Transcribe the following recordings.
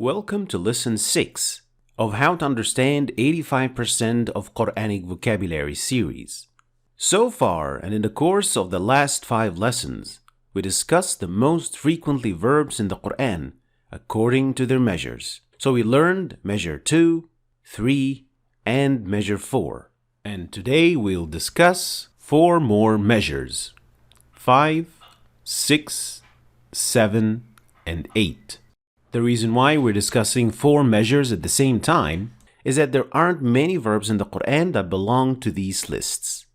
Welcome to Lesson 6 of How to Understand 85% of Quranic Vocabulary series. So far, and in the course of the last 5 lessons, we discussed the most frequently verbs in the Quran according to their measures. So we learned measure 2, 3, and measure 4. And today we'll discuss 4 more measures: 5, 6, 7, and 8. The reason why we're discussing 4 measures at the same time is that there aren't many verbs in the Quran that belong to these lists.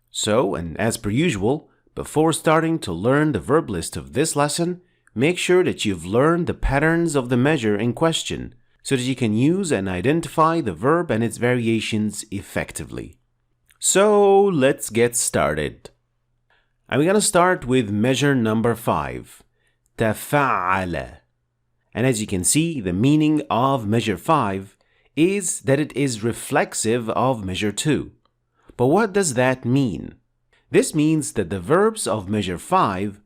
So, and as per usual, before starting to learn the verb list of this lesson, make sure that you've learned the patterns of the measure in question so that you can use and identify the verb and its variations effectively. So, let's get started. I'm going to start with measure number 5, تفعل. And as you can see, the meaning of measure 5 is that it is reflexive of measure 2. But what does that mean? This means that the verbs of measure 5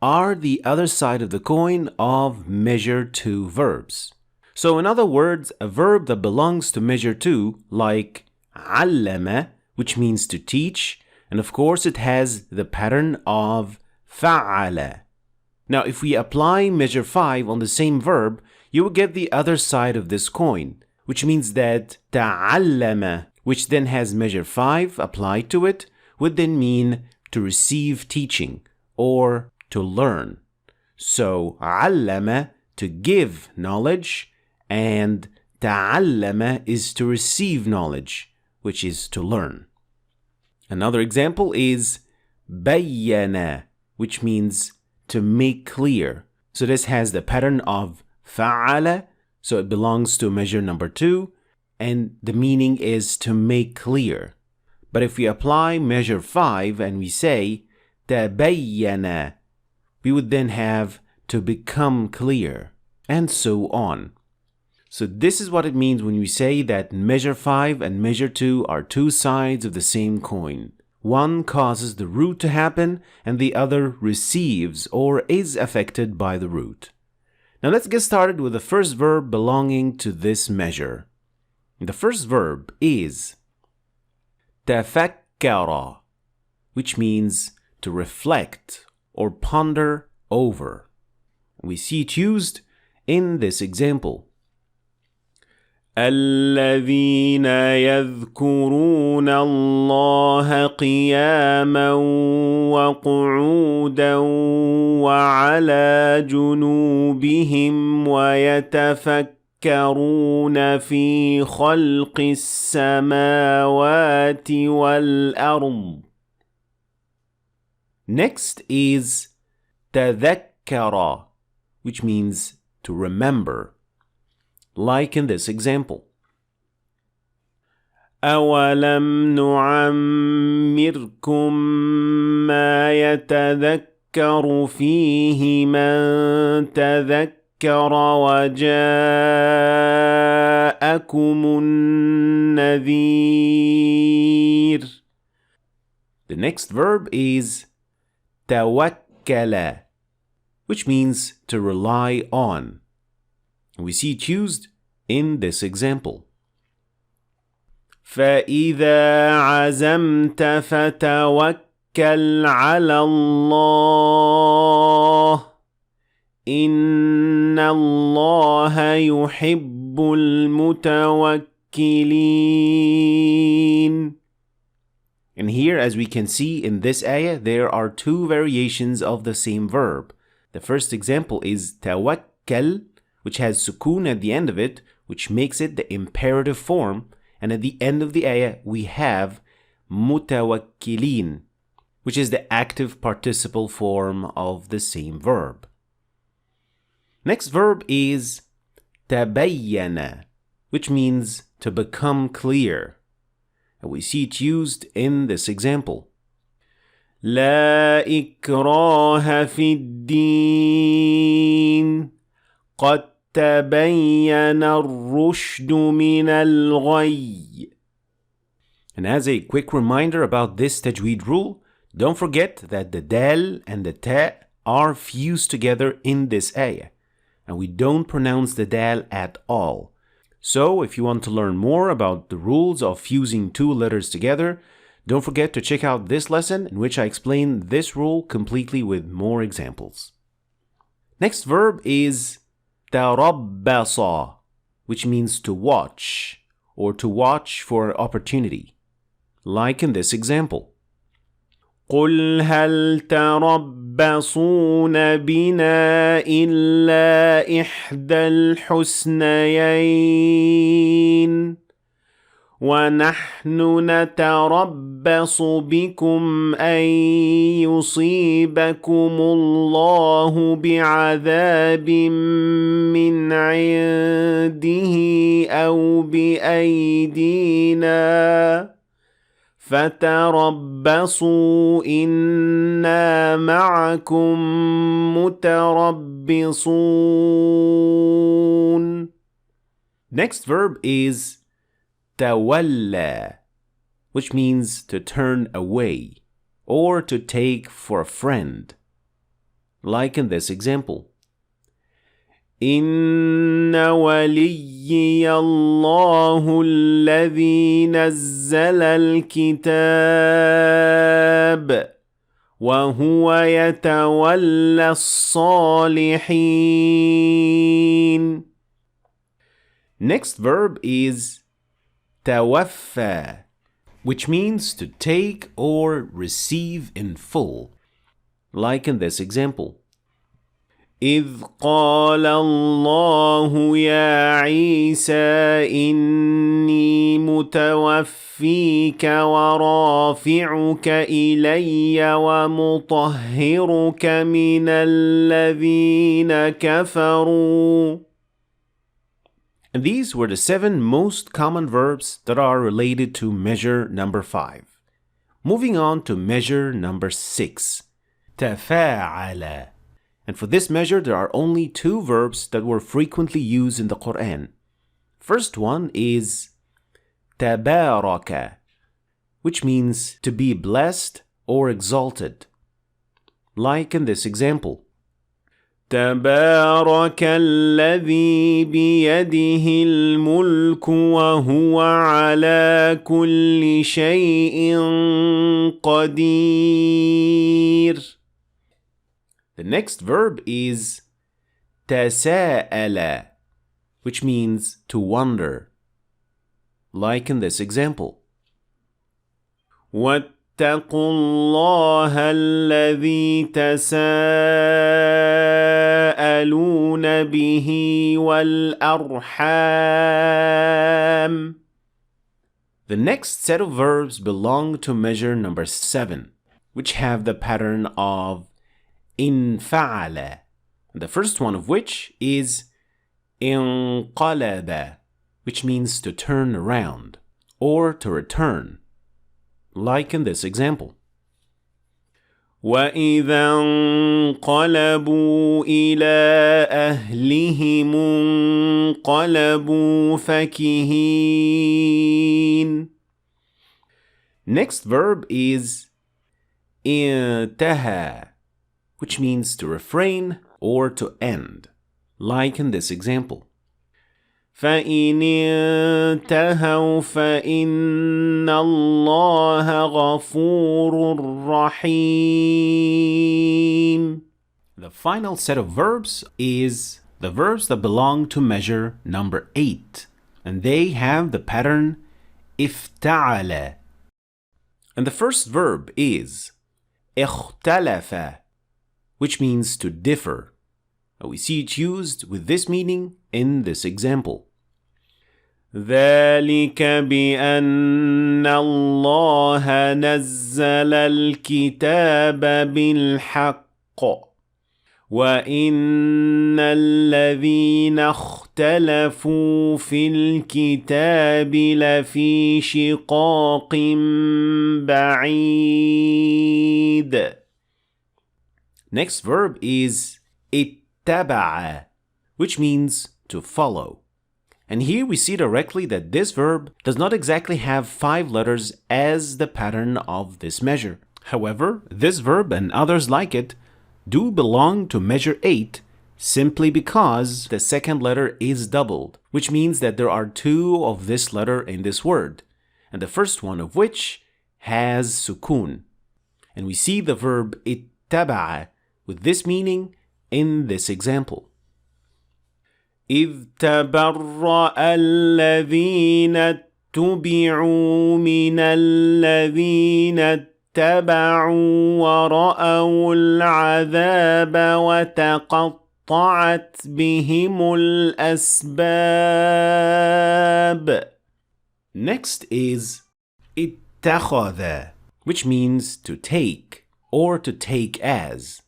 are the other side of the coin of measure 2 verbs. So in other words, a verb that belongs to measure 2, like علم, which means to teach, and of course it has the pattern of فعل. Now, if we apply measure 5 on the same verb, you will get the other side of this coin, which means that تعلم, which then has measure 5 applied to it, would then mean to receive teaching or to learn. So, علم, to give knowledge, and تعلم is to receive knowledge, which is to learn. Another example is بيّن, which means to make clear. So this has the pattern of فعل, so it belongs to measure number 2, and the meaning is to make clear. But if we apply measure 5 and we say تبين, we would then have to become clear, and so on. So this is what it means when we say that measure 5 and measure 2 are 2 sides of the same coin. One causes the root to happen, and the other receives or is affected by the root. Now let's get started with the first verb belonging to this measure. The first verb is تفكر, which means to reflect or ponder over. We see it used in this example. الذين يذكرون الله قياما وقعودا وعلى جنوبهم ويتفكرون في خلق السماوات والأرض. Next is تذكر, which means to remember. Like in this example. أَوَلَمْ نُعَمِّرْكُمْ مَا يَتَذَكَّرُ فِيهِ مَنْ تَذَكَّرَ وَجَاءَكُمُ النَّذِيرُ. The next verb is تَوَكَّلَ, which means to rely on. We see it used in this example. فَإِذَا عَزَمْتَ فَتَوَكَّلْ عَلَى اللَّهِ إِنَّ اللَّهَ يُحِبُّ الْمُتَوَكِّلِينَ. And here, as we can see in this ayah, there are 2 variations of the same verb. The first example is tawakkal, which has sukoon at the end of it, which makes it the imperative form. And at the end of the ayah, we have mutawakkilin, which is the active participle form of the same verb. Next verb is tabayyana, which means to become clear. And we see it used in this example. لا إكراه في الدين قد تبين الرشد من الغي. And as a quick reminder about this tajweed rule, don't forget that the dal and the ta are fused together in this ayah. and we don't pronounce the dal at all. So if you want to learn more about the rules of fusing two letters together, don't forget to check out this lesson in which I explain this rule completely with more examples. Next verb is تربص, which means to watch or to watch for an opportunity. Like in this example. قُلْ هَلْ تَرَبَّصُونَ بِنَا إِلَّا إِحْدَى الْحُسْنَيَيْنِ وَنَحْنُ نَتَرَبَّصُ بِكُمْ أَن يُصِيبَكُمُ اللَّهُ بِعَذَابٍ مِّنْ عِندِهِ أَوْ بِأَيْدِينَا فَتَرَبَّصُوا إِنَّا مَعَكُمْ مُتَرَبِّصُونَ. Next verb is تَوَلَّى, which means to turn away or to take for a friend. Like in this example. إِنَّ وَلِيِّيَ اللَّهُ الَّذِي نَزَّلَ الْكِتَابَ وَهُوَ يَتَوَلَّى الصَّالِحِينَ. Next verb is توفى, which means to take or receive in full. Like in this example. إِذْ قَالَ اللَّهُ يَا عِيسَى إِنِّي مُتَوَفِّيكَ وَرَافِعُكَ إِلَيَّ وَمُطَهِّرُكَ مِنَ الَّذِينَ كَفَرُوا. And these were the 7 most common verbs that are related to measure number 5. Moving on to measure number 6. تَفَاعَلَ. And for this measure, there are only 2 verbs that were frequently used in the Quran. First one is تَبَارَكَ, which means to be blessed or exalted. Like in this example. تَبَارَكَ الَّذِي بِيَدِهِ الْمُلْكُ وَهُوَ عَلَى كُلِّ شَيْءٍ قَدِيرٌ. The next verb is تَسَاءَلَ, which means to wonder. Like in this example. وَاتَّقُوا اللَّهَ الَّذِي تَسَاءَلُونَ بِهِ وَالْأَرْحَامَ. The next set of verbs belong to measure number 7, which have the pattern of انفعل, the first one of which is انقلب, which means to turn around or to return. Like in this example. وَإِذَا انقلبوا إِلَى أَهْلِهِمُ انقلبوا فَكِهِينَ. Next verb is انتهى, which means to refrain or to end. Like in this example. فَإِنِ انتهوا فَإِنَّ اللَّهَ غَفُورٌ رَحِيمٌ. The final set of verbs is the verbs that belong to measure number 8, and they have the pattern افتعل. And the first verb is اختلف, which means to differ. We see it used with this meaning in this example. ذلك بأن الله نزل الكتاب بالحق وإن الذين اختلفوا في الكتاب لفي شقاق بعيد. Next verb is اتبع, which means to follow. And here we see directly that this verb does not exactly have 5 letters as the pattern of this measure. However, this verb and others like it do belong to measure 8 simply because the second letter is doubled, which means that there are two of this letter in this word, and the first one of which has sukun. And we see the verb ittaba'a with this meaning in this example. إِذْ تَبَرَّأَ الَّذِينَ اتُّبِعُوا مِنَ الَّذِينَ اتَّبَعُوا وَرَأَوُا الْعَذَابَ وَتَقَطَّعَتْ بِهِمُ الْأَسْبَابُ. Next is اتَّخَذَ, which means to take or to take as.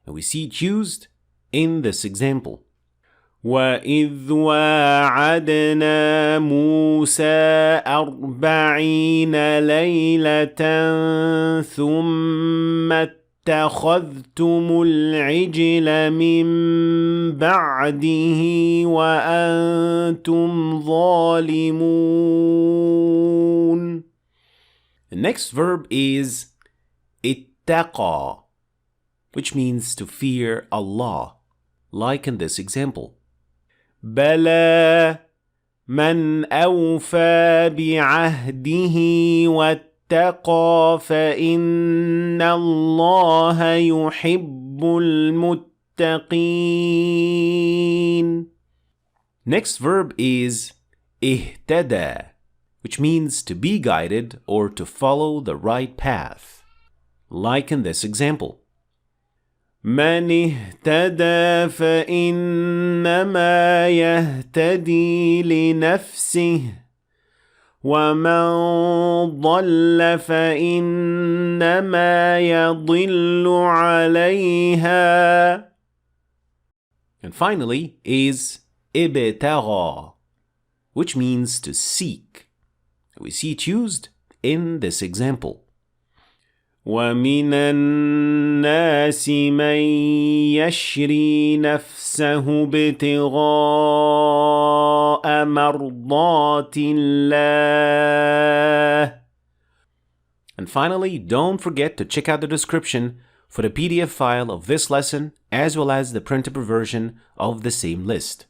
And we see it used in this example. وَإِذْ وَاعَدْنَا مُوسَىٰ 40 لَيْلَةً ثُمَّ اتَّخَذْتُمُ الْعِجْلَ مِن بَعْدِهِ وَأَنْتُمْ ظَالِمُونَ. The next verb is اتَّقَى, which means to fear Allah, like in this example. بَلَى مَنْ أَوْفَى بِعَهْدِهِ وَاتَّقَى فَإِنَّ اللَّهَ يُحِبُّ الْمُتَّقِينَ. Next verb is اهتدى, which means to be guided or to follow the right path, like in this example. مَنِ اهْتَدَى فَإِنَّمَا يَهْتَدِي لِنَفْسِهِ وَمَنْ ضَلَّ فَإِنَّمَا يَضِلُّ عَلَيْهَا. And finally is ابتغى, which means to seek. We see it used in this example. وَمِنَ النَّاسِ مَن يَشْرِي نَفْسَهُ ابْتِغَاءَ مَرْضَاتِ اللَّهِ. And finally, don't forget to check out the description for the PDF file of this lesson as well as the printable version of the same list.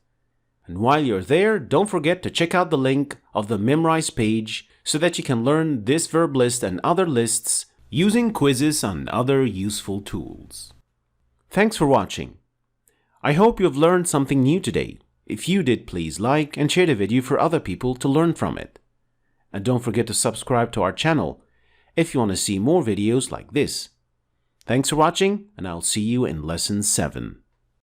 And while you're there, don't forget to check out the link of the Memrise page so that you can learn this verb list and other lists using quizzes and other useful tools. Thanks for watching. I hope you have learned something new today. If you did, please like and share the video for other people to learn from it. And don't forget to subscribe to our channel if you want to see more videos like this. Thanks for watching, and I'll see you in Lesson 7.